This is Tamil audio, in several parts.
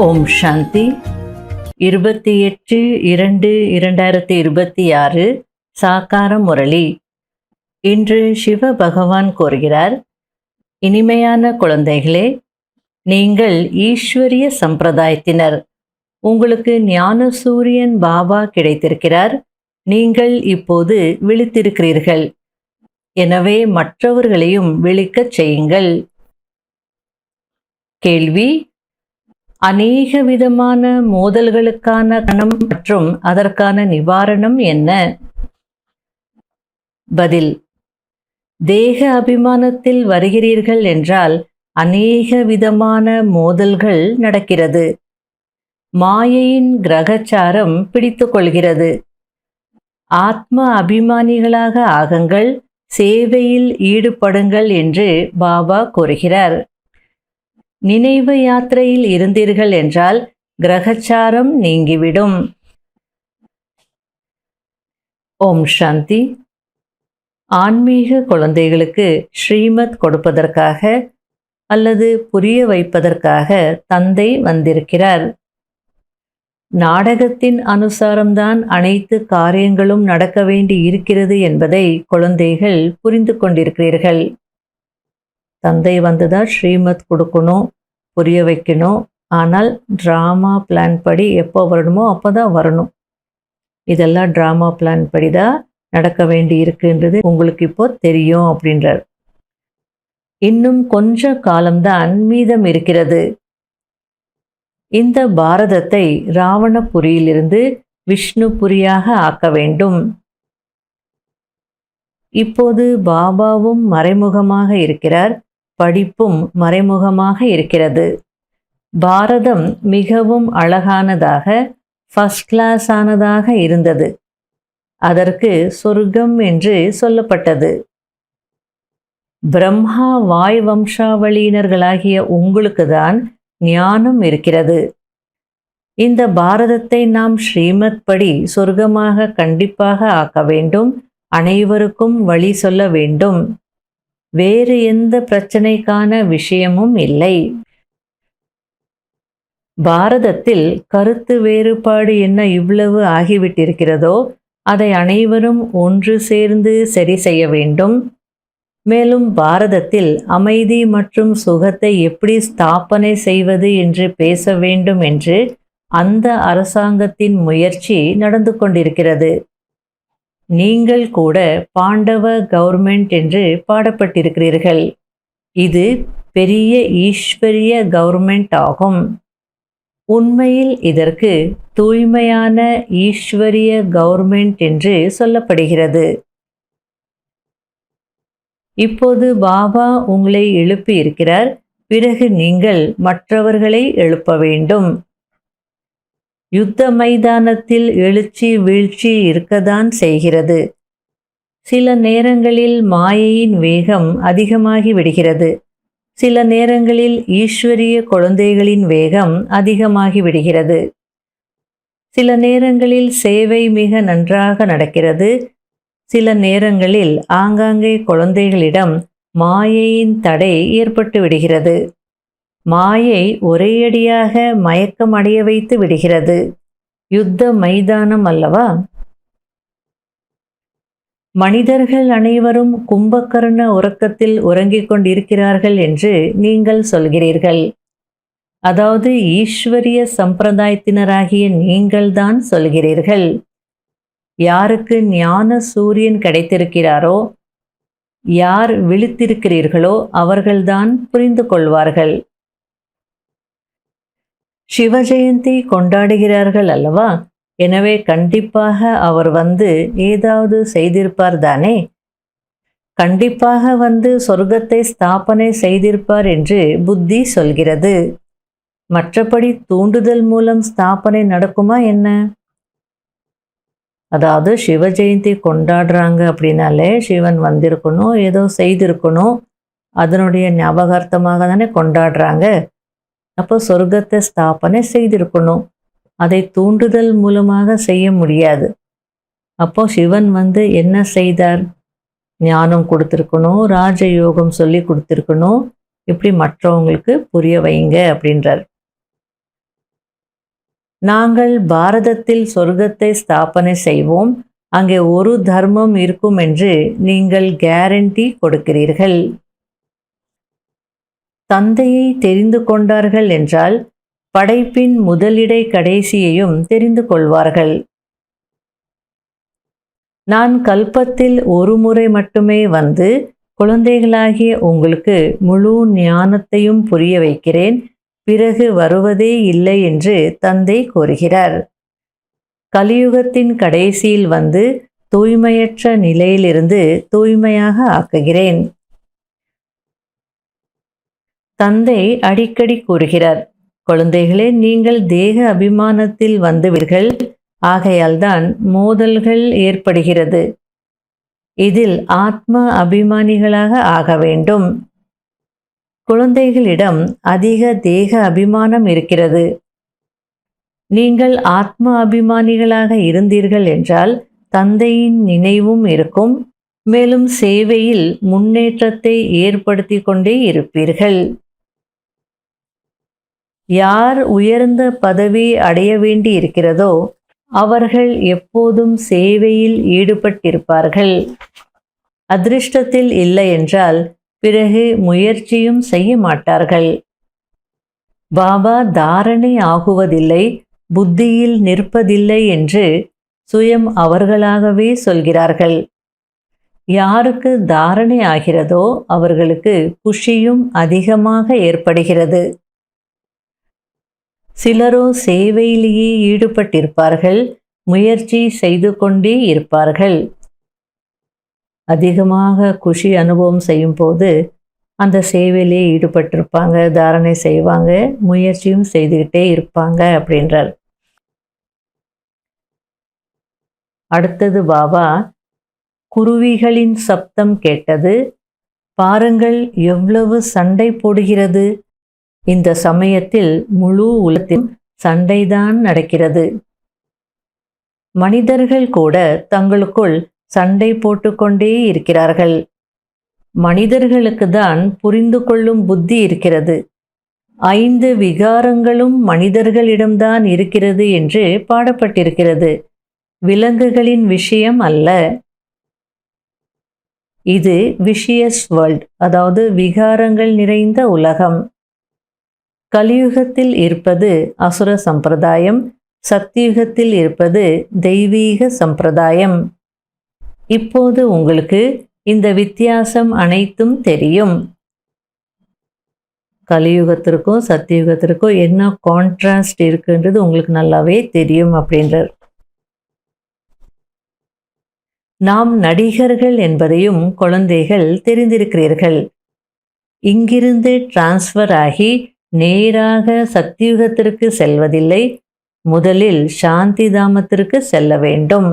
ஓம் சாந்தி. 28/2/2026 சாக்கார முரளி. இன்று சிவ பகவான் கூறுகிறார், இனிமையான குழந்தைகளே, நீங்கள் ஈஸ்வரிய சம்பிரதாயத்தினர். உங்களுக்கு ஞான சூரியன் பாபா கிடைத்திருக்கிறார். நீங்கள் இப்போது விழித்திருக்கிறீர்கள். எனவே மற்றவர்களையும் விழிக்கச் செய்யுங்கள். கேள்வி: அநேக விதமான மோதல்களுக்கான காரணம் மற்றும் அதற்கான நிவாரணம் என்ன? பதில்: தேக அபிமானத்தில் வருகிறீர்கள் என்றால் அநேக விதமான மோதல்கள் நடக்கிறது. மாயையின் கிரகச்சாரம் பிடித்து கொள்கிறது. ஆத்ம அபிமானிகளாக ஆகுங்கள், சேவையில் ஈடுபடுங்கள் என்று பாபா கூறுகிறார். நினைவு யாத்திரையில் இருந்தீர்கள் என்றால் கிரகச்சாரம் நீங்கிவிடும். ஓம் சாந்தி. ஆன்மீக குழந்தைகளுக்கு ஸ்ரீமத் கொடுப்பதற்காக அல்லது புரிய வைப்பதற்காக தந்தை வந்திருக்கிறார். நாடகத்தின் அனுசாரம்தான் அனைத்து காரியங்களும் நடக்க வேண்டி இருக்கிறது என்பதை குழந்தைகள் புரிந்து கொண்டிருக்கிறீர்கள். தந்தை வந்துதான் ஸ்ரீமத் கொடுக்கணும், புரிய வைக்கணும். ஆனால் ட்ராமா பிளான் படி எப்போ வரணுமோ அப்போ தான் வரணும். இதெல்லாம் ட்ராமா பிளான் படி தான் நடக்க வேண்டி இருக்குன்றது உங்களுக்கு இப்போ தெரியும் அப்படின்றார். இன்னும் கொஞ்ச காலம்தான் மீதம் இருக்கிறது. இந்த பாரதத்தை ராவணபுரியிலிருந்து விஷ்ணுபுரியாக ஆக்க வேண்டும். இப்போது பாபாவும் மறைமுகமாக இருக்கிறார், படிப்பும் மறைமுகமாக இருக்கிறது. பாரதம் மிகவும் அழகானதாக, ஃபர்ஸ்ட் கிளாஸ் ஆனதாக இருந்தது. அதற்கு சொர்க்கம் என்று சொல்லப்பட்டது. பிரம்மா வாய் வம்சாவளியினர்களாகிய உங்களுக்கு தான் ஞானம் இருக்கிறது. இந்த பாரதத்தை நாம் ஸ்ரீமத் படி சொர்க்கமாக கண்டிப்பாக ஆக்க வேண்டும். அனைவருக்கும் வழி சொல்ல வேண்டும். வேறு எந்த பிரச்சனைக்கான விஷயமும் இல்லை. பாரதத்தில் கருத்து வேறுபாடு என்ன இவ்வளவு ஆகிவிட்டிருக்கிறதோ அதை அனைவரும் ஒன்று சேர்ந்து சரி செய்ய வேண்டும். மேலும் பாரதத்தில் அமைதி மற்றும் சுகத்தை எப்படி ஸ்தாபனை செய்வது என்று பேச வேண்டும் என்று அந்த அரசாங்கத்தின் முயற்சி நடந்து கொண்டிருக்கிறது. நீங்கள் கூட பாண்டவ கவர்மெண்ட் என்று பாடப்பட்டிருக்கிறீர்கள். இது பெரிய ஈஸ்வரிய கவர்மெண்ட் ஆகும். உண்மையில் இதற்கு தூய்மையான ஈஸ்வரிய கவர்மெண்ட் என்று சொல்லப்படுகிறது. இப்போது பாபா உங்களை எழுப்பி இருக்கிறார். பிறகு நீங்கள் மற்றவர்களை எழுப்ப வேண்டும். யுத்த மைதானத்தில் எழுச்சி வீழ்ச்சி இருக்கத்தான் செய்கிறது. சில நேரங்களில் மாயையின் வேகம் அதிகமாகி விடுகிறது. சில நேரங்களில் ஈஸ்வரிய குழந்தைகளின் வேகம் அதிகமாகி விடுகிறது. சில நேரங்களில் சேவை மிக நன்றாக நடக்கிறது. சில நேரங்களில் ஆங்காங்கே குழந்தைகளிடம் மாயையின் தடை ஏற்பட்டு விடுகிறது. மாயை ஒரேயடியாக மயக்கம் அடைய வைத்து விடுகிறது. யுத்த மைதானம் அல்லவா? மனிதர்கள் அனைவரும் கும்பகர்ண உறக்கத்தில் உறங்கிக் கொண்டிருக்கிறார்கள் என்று நீங்கள் சொல்கிறீர்கள். அதாவது ஈஸ்வரிய சம்பிரதாயத்தினராகிய நீங்கள்தான் சொல்கிறீர்கள். யாருக்கு ஞான சூரியன் கிடைத்திருக்கிறாரோ, யார் விழித்திருக்கிறீர்களோ அவர்கள்தான் புரிந்து கொள்வார்கள். சிவஜெயந்தி கொண்டாடுகிறார்கள் அல்லவா? எனவே கண்டிப்பாக அவர் வந்து ஏதாவது செய்திருப்பார் தானே? கண்டிப்பாக வந்து சொர்க்கத்தை ஸ்தாபனை செய்திருப்பார் என்று புத்தி சொல்கிறது. மற்றபடி தூண்டுதல் மூலம் ஸ்தாபனை நடக்குமா என்ன? அதாவது சிவ ஜெயந்தி கொண்டாடுறாங்க அப்படின்னாலே சிவன் வந்திருக்கணும், ஏதோ செய்திருக்கணும், அதனுடைய ஞாபகார்த்தமாக தானே கொண்டாடுறாங்க. அப்போ சொர்க்கத்தை ஸ்தாபனை செய்திருக்கணும். அதை தூண்டுதல் மூலமாக செய்ய முடியாது. அப்போ சிவன் வந்து என்ன செய்தார்? ஞானம் கொடுத்துருக்கணும், ராஜயோகம் சொல்லி கொடுத்துருக்கணும், இப்படி மற்றவங்களுக்கு புரிய வைங்க அப்படின்றார். நாங்கள் பாரதத்தில் சொர்க்கத்தை ஸ்தாபனை செய்வோம், அங்கே ஒரு தர்மம் இருக்கும் என்று நீங்கள் கேரண்டி கொடுக்கிறீர்கள். தந்தையை தெரிந்து கொண்டார்கள் என்றால் படைப்பின் முதலிடை கடைசியையும் தெரிந்து கொள்வார்கள். நான் கல்பத்தில் ஒரு முறை மட்டுமே வந்து குழந்தைகளாகிய உங்களுக்கு முழு ஞானத்தையும் புரிய வைக்கிறேன், பிறகு வருவதே இல்லை என்று தந்தை கூறுகிறார். கலியுகத்தின் கடைசியில் வந்து தூய்மையற்ற நிலையிலிருந்து தூய்மையாக ஆக்குகிறேன். தந்தை அடிக்கடி கூறுகிறார், குழந்தைகளே, நீங்கள் தேக அபிமானத்தில் வந்துவீர்கள், ஆகையால்தான் மோதல்கள் ஏற்படுகிறது. இதில் ஆத்ம அபிமானிகளாக ஆக வேண்டும். குழந்தைகளிடம் அதிக தேக அபிமானம் இருக்கிறது. நீங்கள் ஆத்ம அபிமானிகளாக இருந்தீர்கள் என்றால் தந்தையின் நினைவும் இருக்கும், மேலும் சேவையில் முன்னேற்றத்தை ஏற்படுத்தி கொண்டே இருப்பீர்கள். யார் உயர்ந்த பதவி அடைய வேண்டி இருக்கிறதோ அவர்கள் எப்போதும் சேவையில் ஈடுபட்டிருப்பார்கள். அதிர்ஷ்டத்தில் இல்லை என்றால் பிறகு முயற்சியும் செய்ய மாட்டார்கள். பாபா தாரணை ஆகுவதில்லை, புத்தியில் நிற்பதில்லை என்று சுயம் அவர்களாகவே சொல்கிறார்கள். யாருக்கு தாரணை ஆகிறதோ அவர்களுக்கு குஷியும் அதிகமாக ஏற்படுகிறது. சிலரோ சேவையிலேயே ஈடுபட்டிருப்பார்கள், முயற்சி செய்து கொண்டே இருப்பார்கள். அதிகமாக குஷி அனுபவம் செய்யும் போது அந்த சேவையிலே ஈடுபட்டிருப்பாங்க, தாரணை செய்வாங்க, முயற்சியும் செய்துக்கிட்டே இருப்பாங்க அப்படின்றார். அடுத்தது பாபா, குருவிகளின் சப்தம் கேட்டது, பாருங்கள் எவ்வளவு சண்டை போடுகிறது. இந்த சமயத்தில் முழு உலகத்தில் சண்டைதான் நடக்கிறது. மனிதர்கள் கூட தங்களுக்குள் சண்டை போட்டுக்கொண்டே இருக்கிறார்கள். மனிதர்களுக்கு தான் புரிந்து கொள்ளும் புத்தி இருக்கிறது. 5 விகாரங்களும் மனிதர்களிடம்தான் இருக்கிறது என்று பாடப்பட்டிருக்கிறது, விலங்குகளின் விஷயம் அல்ல. இது விஷியஸ் வேர்ல்ட், அதாவது விகாரங்கள் நிறைந்த உலகம். கலியுகத்தில் இருப்பது அசுர சம்பிரதாயம், சத்தியுகத்தில் இருப்பது தெய்வீக சம்பிரதாயம். இப்போது உங்களுக்கு இந்த வித்தியாசம் அனைத்தும் தெரியும். கலியுகத்திற்கும் சத்தியுகத்திற்கும் என்ன கான்ட்ராஸ்ட் இருக்குன்றது உங்களுக்கு நல்லாவே தெரியும் அப்படின்றார். நாம் நடிகர்கள் என்பதையும் குழந்தைகள் தெரிந்திருக்கிறீர்கள். இங்கிருந்து டிரான்ஸ்ஃபர் ஆகி நேராக சத்தியுகத்திற்கு செல்வதில்லை, முதலில் சாந்தி தாமத்திற்கு செல்ல வேண்டும்.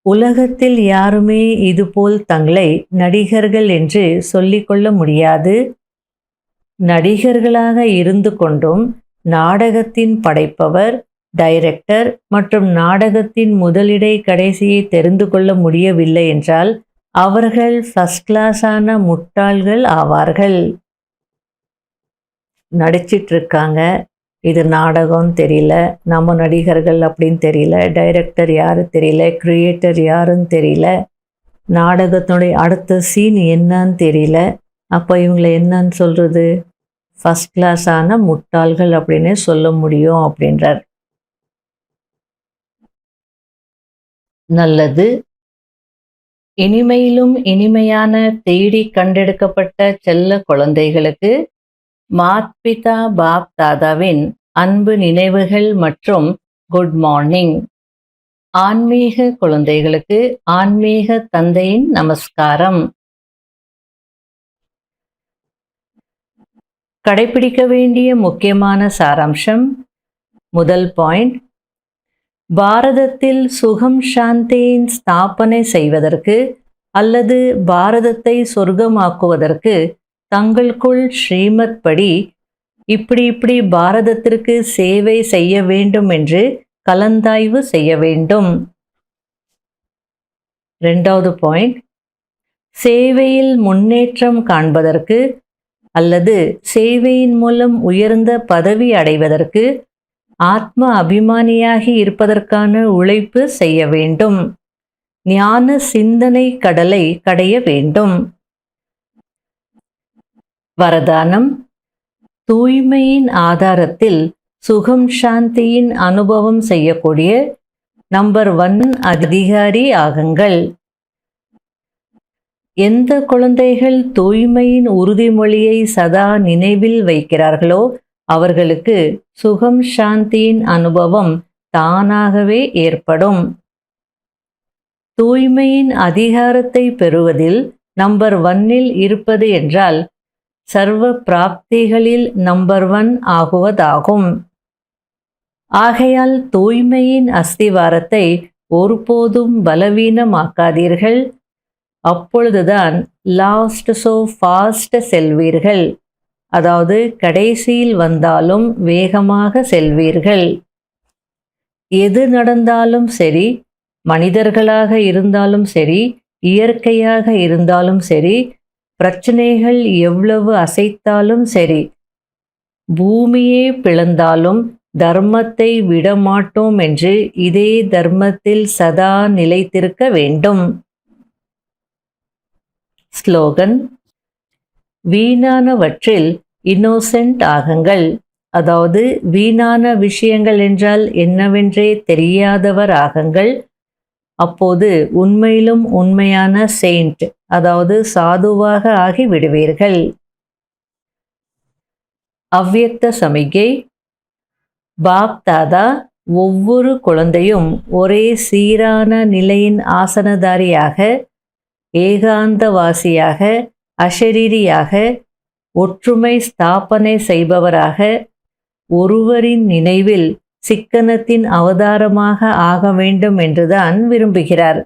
உலகத்தில் யாருமே இதுபோல் தங்களை நடிகர்கள் என்று சொல்லிக்கொள்ள முடியாது. நடிகர்களாக இருந்து கொண்டும் நாடகத்தின் படைப்பவர், டைரக்டர் மற்றும் நாடகத்தின் முதலிடை கடைசியை தெரிந்து கொள்ள முடியவில்லை என்றால் அவர்கள் ஃபர்ஸ்ட் கிளாஸான முட்டாள்கள் ஆவார்கள். நடிச்சிட்டு இருக்காங்க, இது நாடகம்னு தெரியல, நம்ம நடிகர்கள் அப்படின்னு தெரியல, டைரக்டர் யாரு தெரியல, கிரியேட்டர் யாருன்னு தெரியல, நாடகத்தினுடைய அடுத்த சீன் என்னன்னு தெரியல. அப்போ இவங்களை என்னன்னு சொல்கிறது? ஃபஸ்ட் கிளாஸான முட்டாள்கள் அப்படின்னே சொல்ல முடியும் அப்படின்றார். நல்லது. இனிமையிலும் இனிமையான தேடி கண்டெடுக்கப்பட்ட செல்ல குழந்தைகளுக்கு மாத்பிதா பாப் தாதாவின் அன்பு நினைவுகள் மற்றும் குட் மார்னிங். ஆன்மீக குழந்தைகளுக்கு ஆன்மீக தந்தையின் நமஸ்காரம். கடைபிடிக்க வேண்டிய முக்கியமான சாராம்சம். முதல் பாயிண்ட், பாரதத்தில் சுகம் சாந்தியின் ஸ்தாபனை செய்வதற்கு அல்லது பாரதத்தை சொர்க்கமாக்குவதற்கு தங்களுக்குள் ஸ்ரீமத் படி இப்படி பாரதத்திற்கு சேவை செய்ய வேண்டும் என்று கலந்தாய்வு செய்ய வேண்டும். இரண்டாவது பாயிண்ட், சேவையில் முன்னேற்றம் காண்பதற்கு அல்லது சேவையின் மூலம் உயர்ந்த பதவி அடைவதற்கு ஆத்ம அபிமானியாகி இருப்பதற்கான உழைப்பு செய்ய வேண்டும். ஞான சிந்தனை கடலை கடைய வேண்டும். வரதானம்: தூய்மையின் ஆதாரத்தில் சுகம் சாந்தியின் அனுபவம் செய்யக்கூடிய நம்பர் 1 அதிகாரி ஆகுங்கள். எந்த குழந்தைகள் தூய்மையின் உறுதிமொழியை சதா நினைவில் வைக்கிறார்களோ அவர்களுக்கு சுகம் சாந்தியின் அனுபவம் தானாகவே ஏற்படும். தூய்மையின் அதிகாரத்தை பெறுவதில் நம்பர் 1 இருப்பது என்றால் சர்வ பிராப்திகளில் நம்பர் 1 ஆகுவதாகும். ஆகையால் தூய்மையின் அஸ்திவாரத்தை ஒருபோதும் பலவீனமாக்காதீர்கள். அப்பொழுதுதான் லாஸ்ட் சோ ஃபாஸ்ட் செல்வீர்கள். அதாவது கடைசியில் வந்தாலும் வேகமாக செல்வீர்கள். எது நடந்தாலும் சரி, மனிதர்களாக இருந்தாலும் சரி, இயற்கையாக இருந்தாலும் சரி, பிரச்சனைகள் எவ்வளவு அசைத்தாலும் சரி, பூமியே பிளந்தாலும் தர்மத்தை விடமாட்டோம் என்று இதே தர்மத்தில் சதா நிலைத்திருக்க வேண்டும். ஸ்லோகன்: வீணானவற்றில் இன்னோசென்ட் ஆகுங்கள். அதாவது வீணான விஷயங்கள் என்றால் என்னவென்றே தெரியாதவர் ஆகுங்கள். அப்போது உண்மையிலும் உண்மையான செயின்ட், அதாவது சாதுவாக ஆகி விடுவீர்கள். அவ்யக்த சமிகை: பாப் தாதா ஒவ்வொரு குழந்தையும் ஒரே சீரான நிலையின் ஆசனதாரியாக, ஏகாந்தவாசியாக, அஷரீரியாக, ஒற்றுமை ஸ்தாபனை செய்பவராக, ஒருவரின் நினைவில் சிக்கனத்தின் அவதாரமாக ஆக வேண்டும் என்றுதான் விரும்புகிறார்.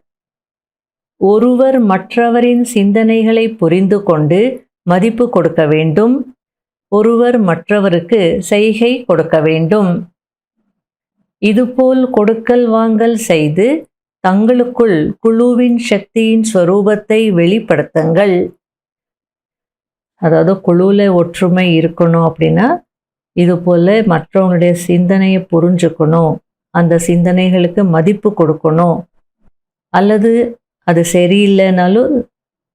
ஒருவர் மற்றவரின் சிந்தனைகளை புரிந்து கொண்டு மதிப்பு கொடுக்க வேண்டும். ஒருவர் மற்றவருக்கு செய்கை கொடுக்க வேண்டும். இதுபோல் கொடுக்கல் வாங்கல் செய்து தங்களுக்குள் குழுவின் சக்தியின் ஸ்வரூபத்தை வெளிப்படுத்துங்கள். அதாவது குழுவில் ஒற்றுமை இருக்கணும் அப்படின்னா இதுபோல் மற்றவங்களுடைய சிந்தனையை புரிஞ்சுக்கணும், அந்த சிந்தனைகளுக்கு மதிப்பு கொடுக்கணும். அல்லது அது சரியில்லைனாலும்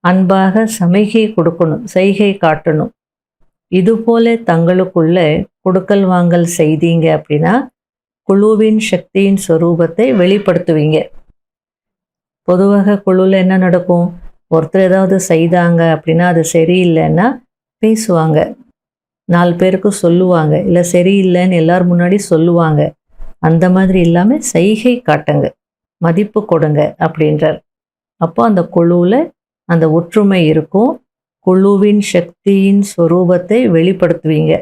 அன்பாக சமிகை கொடுக்கணும், செய்கை காட்டணும். இதுபோல தங்களுக்குள்ள கொடுக்கல் வாங்கல் செய்தீங்க அப்படின்னா குழுவின் சக்தியின் ஸ்வரூபத்தை வெளிப்படுத்துவீங்க. பொதுவாக குழுவில் என்ன நடக்கும்? ஒருத்தர் ஏதாவது செய்தாங்க அப்படின்னா அது சரியில்லைன்னா பேசுவாங்க, 4 பேருக்கு சொல்லுவாங்க, இல்லை சரியில்லைன்னு எல்லார் முன்னாடி சொல்லுவாங்க. அந்த மாதிரி இல்லாமல் செய்கை காட்டுங்க, மதிப்பு கொடுங்க அப்படின்றார். அப்போ அந்த குழுவில் அந்த ஒற்றுமை இருக்கும். குழுவின் சக்தியின் ஸ்வரூபத்தை வெளிப்படுத்துவீங்க.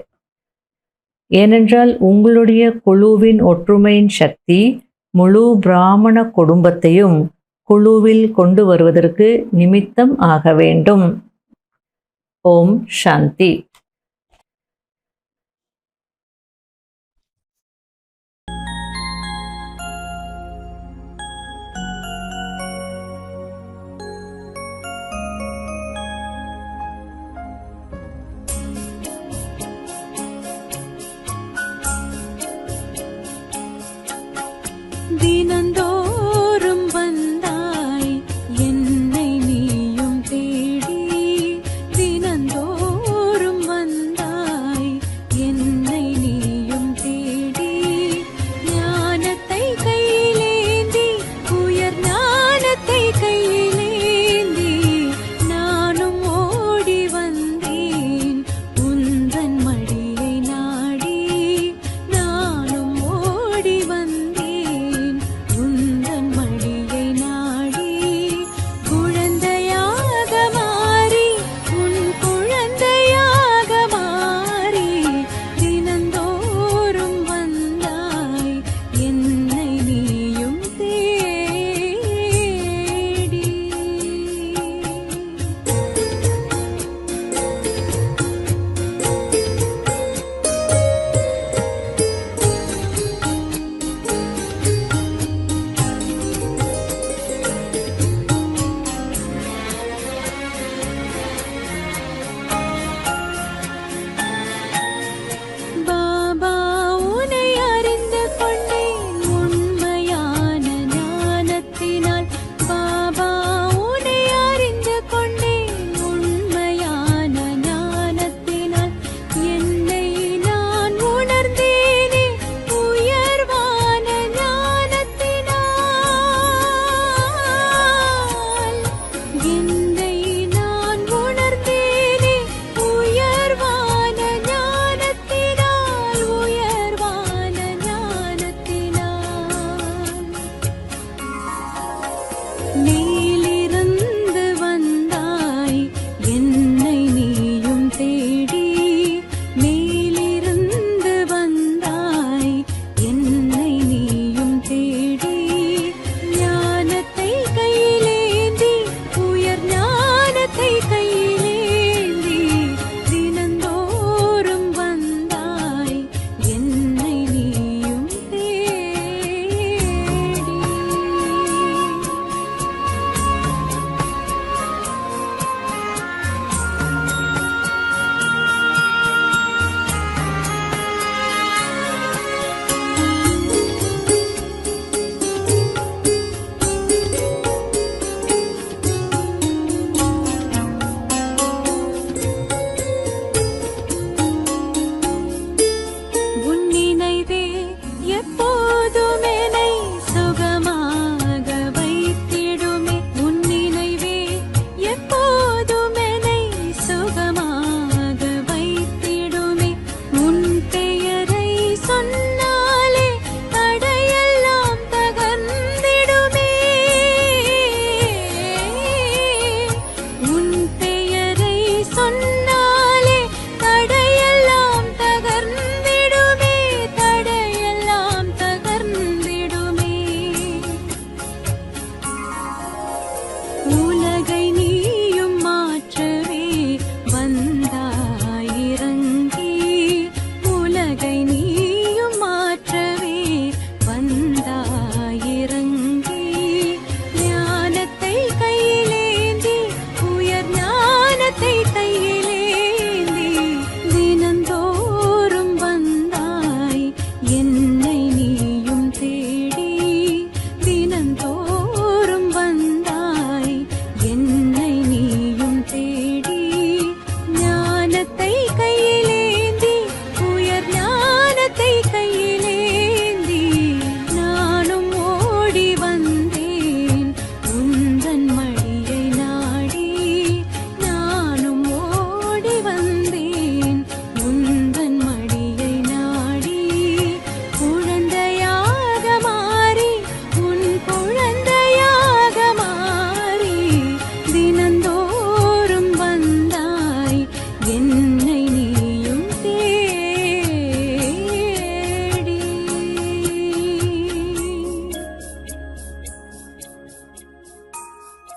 ஏனென்றால் உங்களுடைய குழுவின் ஒற்றுமையின் சக்தி முழு பிராமண குடும்பத்தையும் குழுவில் கொண்டு வருவதற்கு நிமித்தம் ஆக வேண்டும். ஓம் சாந்தி.